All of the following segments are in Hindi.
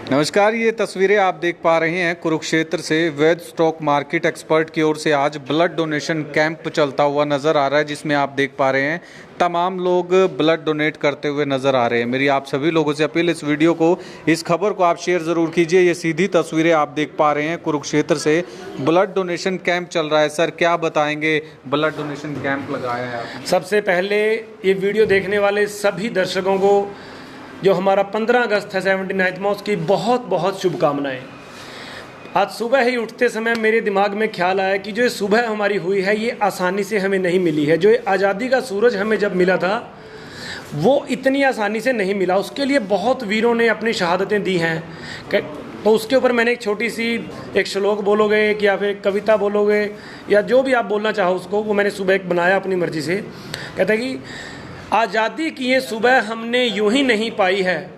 नमस्कार, ये तस्वीरें आप देख पा रहे हैं कुरुक्षेत्र से वैध स्टॉक मार्केट एक्सपर्ट की ओर से आज ब्लड डोनेशन कैंप चलता हुआ नज़र आ रहा है, जिसमें आप देख पा रहे हैं तमाम लोग ब्लड डोनेट करते हुए नज़र आ रहे हैं। मेरी आप सभी लोगों से अपील, इस वीडियो को, इस खबर को आप शेयर ज़रूर कीजिए। ये सीधी तस्वीरें आप देख पा रहे हैं कुरुक्षेत्र से ब्लड डोनेशन कैंप चल रहा है। सर, क्या बताएंगे, ब्लड डोनेशन कैंप लगाया है आपने? सबसे पहले ये वीडियो देखने वाले सभी दर्शकों को जो हमारा 15 अगस्त है 79वां माह, उसकी बहुत बहुत शुभकामनाएं। आज सुबह ही उठते समय मेरे दिमाग में ख्याल आया कि जो ये सुबह हमारी हुई है ये आसानी से हमें नहीं मिली है। जो ये आज़ादी का सूरज हमें जब मिला था वो इतनी आसानी से नहीं मिला। उसके लिए बहुत वीरों ने अपनी शहादतें दी हैं। तो उसके ऊपर मैंने एक छोटी सी एक श्लोक बोलोगे या फिर कविता बोलोगे या जो भी आप बोलना चाहो उसको, वो मैंने सुबह एक बनाया अपनी मर्जी से। कहता है कि आज़ादी की ये सुबह हमने यूं ही नहीं पाई है,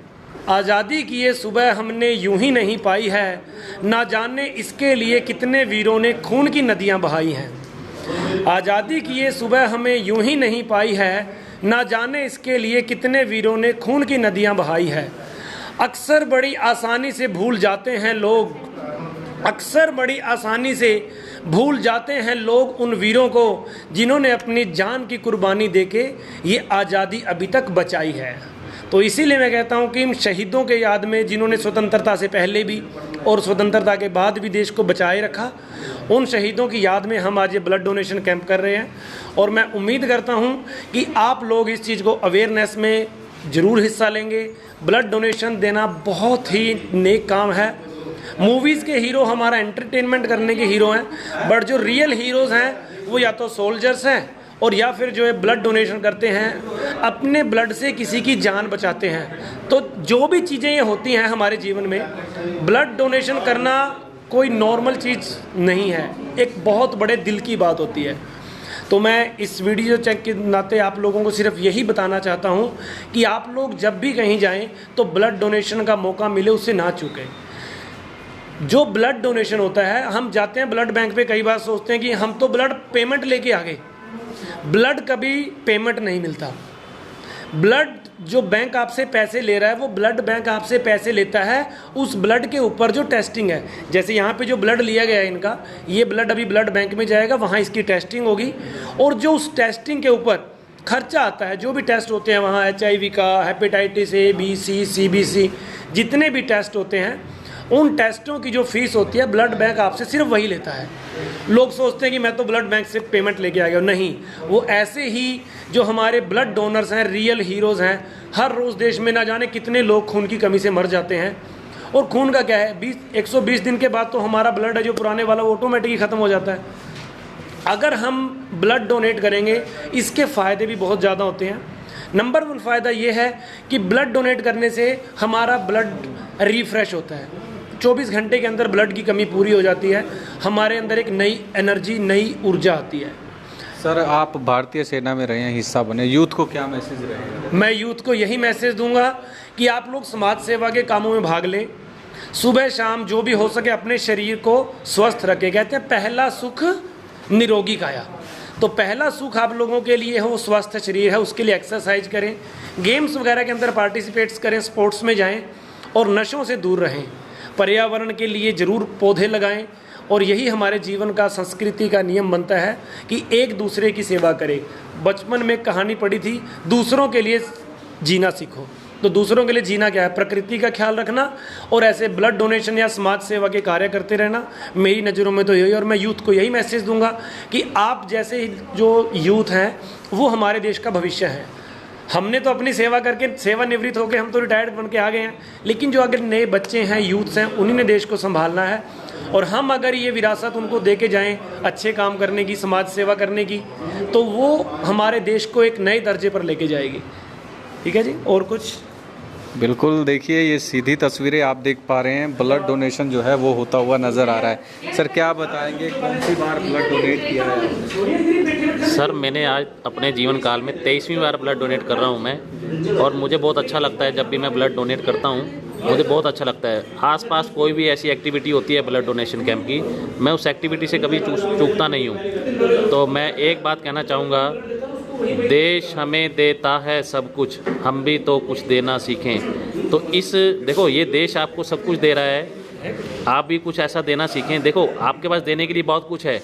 आज़ादी की ये सुबह हमने यूं ही नहीं पाई है, ना जाने इसके लिए कितने वीरों ने खून की नदियां बहाई हैं। आज़ादी की ये सुबह हमें यूं ही नहीं पाई है, ना जाने इसके लिए कितने वीरों ने खून की नदियां बहाई है। अक्सर बड़ी आसानी से भूल जाते हैं लोग, अक्सर बड़ी आसानी से भूल जाते हैं लोग उन वीरों को जिन्होंने अपनी जान की कुर्बानी देके ये आज़ादी अभी तक बचाई है। तो इसीलिए मैं कहता हूँ कि इन शहीदों के याद में, जिन्होंने स्वतंत्रता से पहले भी और स्वतंत्रता के बाद भी देश को बचाए रखा, उन शहीदों की याद में हम आज ये ब्लड डोनेशन कैंप कर रहे हैं। और मैं उम्मीद करता हूँ कि आप लोग इस चीज़ को अवेयरनेस में ज़रूर हिस्सा लेंगे। ब्लड डोनेशन देना बहुत ही नेक काम है। मूवीज़ के हीरो हमारा एंटरटेनमेंट करने के हीरो हैं, बट जो रियल हीरोज़ हैं वो या तो सोल्जर्स हैं और या फिर जो है ब्लड डोनेशन करते हैं, अपने ब्लड से किसी की जान बचाते हैं। तो जो भी चीज़ें ये होती हैं हमारे जीवन में, ब्लड डोनेशन करना कोई नॉर्मल चीज़ नहीं है, एक बहुत बड़े दिल की बात होती है। तो मैं इस वीडियो चेक के नाते आप लोगों को सिर्फ यही बताना चाहता हूँ कि आप लोग जब भी कहीं जाएं तो ब्लड डोनेशन का मौका मिले उससे ना चूकें। जो ब्लड डोनेशन होता है, हम जाते हैं ब्लड बैंक पे, कई बार सोचते हैं कि हम तो ब्लड पेमेंट लेके आ गए। ब्लड कभी पेमेंट नहीं मिलता। ब्लड जो बैंक आपसे पैसे ले रहा है, वो ब्लड बैंक आपसे पैसे लेता है उस ब्लड के ऊपर जो टेस्टिंग है। जैसे यहाँ पे जो ब्लड लिया गया है इनका, ये ब्लड अभी ब्लड बैंक में जाएगा, वहाँ इसकी टेस्टिंग होगी और जो उस टेस्टिंग के ऊपर खर्चा आता है, जो भी टेस्ट होते हैं वहाँ HIV का, hepatitis A, B, C, CBC, जितने भी टेस्ट होते हैं, उन टेस्टों की जो फीस होती है ब्लड बैंक आपसे सिर्फ वही लेता है। लोग सोचते हैं कि मैं तो ब्लड बैंक से पेमेंट लेके आ गया। नहीं, वो ऐसे ही जो हमारे ब्लड डोनर्स हैं, रियल हीरोज़ हैं, हर रोज़ देश में ना जाने कितने लोग खून की कमी से मर जाते हैं। और खून का क्या है, 120 दिन के बाद तो हमारा ब्लड है जो पुराने वाला, वो ऑटोमेटिक ही ख़त्म हो जाता है। अगर हम ब्लड डोनेट करेंगे, इसके फ़ायदे भी बहुत ज़्यादा होते हैं। नंबर 1 फ़ायदा ये है कि ब्लड डोनेट करने से हमारा ब्लड रिफ्रेश होता है। 24 घंटे के अंदर ब्लड की कमी पूरी हो जाती है, हमारे अंदर एक नई एनर्जी, नई ऊर्जा आती है। सर, आप भारतीय सेना में रहे हैं, हिस्सा बने, यूथ को क्या मैसेज रहेगा? मैं यूथ को यही मैसेज दूंगा कि आप लोग समाज सेवा के कामों में भाग लें। सुबह शाम जो भी हो सके अपने शरीर को स्वस्थ रखें। कहते हैं पहला सुख निरोगी काया। तो पहला सुख आप लोगों के लिए हो स्वस्थ शरीर है, उसके लिए एक्सरसाइज करें, गेम्स वगैरह के अंदर पार्टिसिपेट्स करें, स्पोर्ट्स में जाएं और नशों से दूर रहें। पर्यावरण के लिए ज़रूर पौधे लगाएं और यही हमारे जीवन का, संस्कृति का नियम बनता है कि एक दूसरे की सेवा करें। बचपन में कहानी पढ़ी थी, दूसरों के लिए जीना सीखो। तो दूसरों के लिए जीना क्या है? प्रकृति का ख्याल रखना और ऐसे ब्लड डोनेशन या समाज सेवा के कार्य करते रहना। मेरी नज़रों में तो यही, और मैं यूथ को यही मैसेज दूंगा कि आप जैसे जो यूथ हैं वो हमारे देश का भविष्य है। हमने तो अपनी सेवा करके सेवानिवृत्त होकर हम तो रिटायर्ड बन के आ गए हैं, लेकिन जो अगर नए बच्चे हैं, यूथ्स हैं, उन्हीं ने देश को संभालना है। और हम अगर ये विरासत उनको दे के जाएँ अच्छे काम करने की, समाज सेवा करने की, तो वो हमारे देश को एक नए दर्जे पर लेके जाएगी। ठीक है जी, और कुछ? बिल्कुल, देखिए ये सीधी तस्वीरें आप देख पा रहे हैं, ब्लड डोनेशन जो है वो होता हुआ नज़र आ रहा है। सर, क्या बताएंगे, कौन सी बार ब्लड डोनेट किया है? सर, मैंने आज अपने जीवन काल में 23वीं बार ब्लड डोनेट कर रहा हूं मैं, और मुझे बहुत अच्छा लगता है। जब भी मैं ब्लड डोनेट करता हूं मुझे बहुत अच्छा लगता है। आसपास कोई भी ऐसी एक्टिविटी होती है ब्लड डोनेशन कैंप की, मैं उस एक्टिविटी से कभी चूकता नहीं हूं। तो मैं एक बात कहना चाहूँगा, देश हमें देता है सब कुछ, हम भी तो कुछ देना सीखें। तो इस देखो ये देश आपको सब कुछ दे रहा है, आप भी कुछ ऐसा देना सीखें। देखो आपके पास देने के लिए बहुत कुछ है,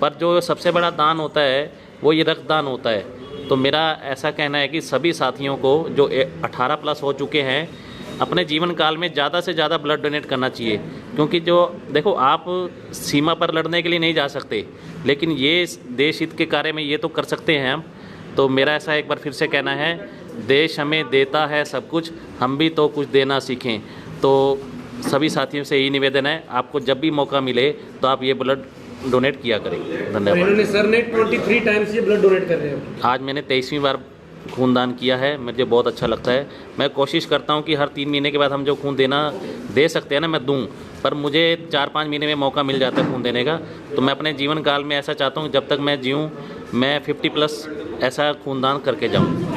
पर जो सबसे बड़ा दान होता है वो ये रक्तदान होता है। तो मेरा ऐसा कहना है कि सभी साथियों को जो 18 प्लस हो चुके हैं अपने जीवन काल में ज़्यादा से ज़्यादा ब्लड डोनेट करना चाहिए, क्योंकि जो देखो आप सीमा पर लड़ने के लिए नहीं जा सकते, लेकिन ये देश हित के कार्य में ये तो कर सकते हैं हम। तो मेरा ऐसा एक बार फिर से कहना है, देश हमें देता है सब कुछ, हम भी तो कुछ देना सीखें। तो सभी साथियों से यही निवेदन है, आपको जब भी मौका मिले तो आप ये ब्लड डोनेट किया करें। धन्यवाद। इन्होंने सर ने 23 टाइम्स ये ब्लड डोनेट कर रहे हैं। आज मैंने 23वीं बार खूनदान किया है, मुझे बहुत अच्छा लगता है। मैं कोशिश करता हूं कि हर 3 महीने के बाद हम जो खून दे सकते हैं ना, मैं दूं, पर मुझे 4-5 महीने में मौका मिल जाता है खून देने का। तो मैं अपने जीवन काल में ऐसा चाहता हूं जब तक मैं जीऊँ मैं 50 प्लस ऐसा खूनदान करके जाऊँ।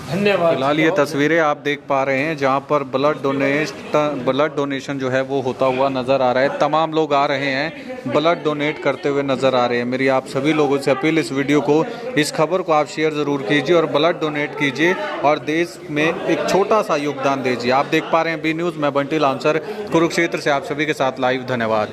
धन्यवाद। फिलहाल ये तस्वीरें आप देख पा रहे हैं जहां पर ब्लड डोनेशन जो है वो होता हुआ नज़र आ रहा है। तमाम लोग आ रहे हैं, ब्लड डोनेट करते हुए नज़र आ रहे हैं। मेरी आप सभी लोगों से अपील, इस वीडियो को, इस खबर को आप शेयर ज़रूर कीजिए और ब्लड डोनेट कीजिए और देश में एक छोटा सा योगदान दीजिए। आप देख पा रहे हैं बी न्यूज़, मैं बंटी लांसर कुरुक्षेत्र से आप सभी के साथ लाइव। धन्यवाद।